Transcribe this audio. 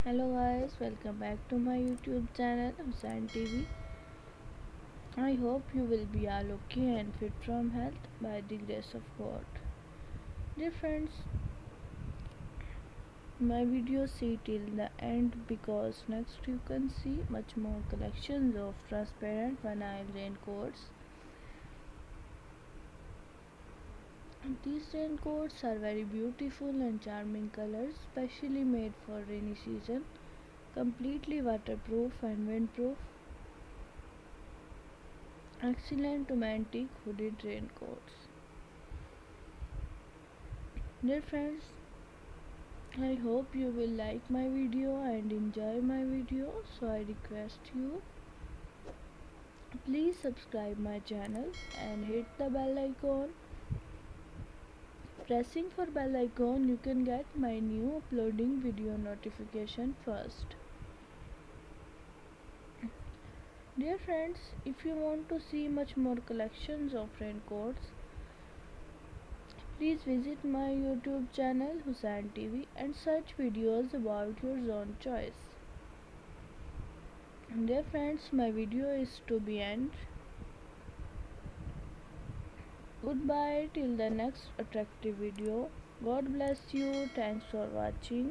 Hello guys, welcome back to my YouTube channel Hussain Tv. I hope you will be all okay and fit from health by the grace of God. Dear friends, my video see till the end because next you can see much more collections of transparent vinyl raincoats. These raincoats are very beautiful and charming colors, specially made for rainy season, completely waterproof and windproof. Excellent romantic hooded raincoats. Dear friends, I hope you will like my video and enjoy my video, so I request you please subscribe my channel and hit the bell icon. Pressing for bell icon you can get my new uploading video notification first. Dear friends, if you want to see much more collections of raincoats, please visit my YouTube channel Hussain TV and search videos about your own choice. Dear friends, my video is to be end. Goodbye till the next attractive video. God bless you. Thanks for watching.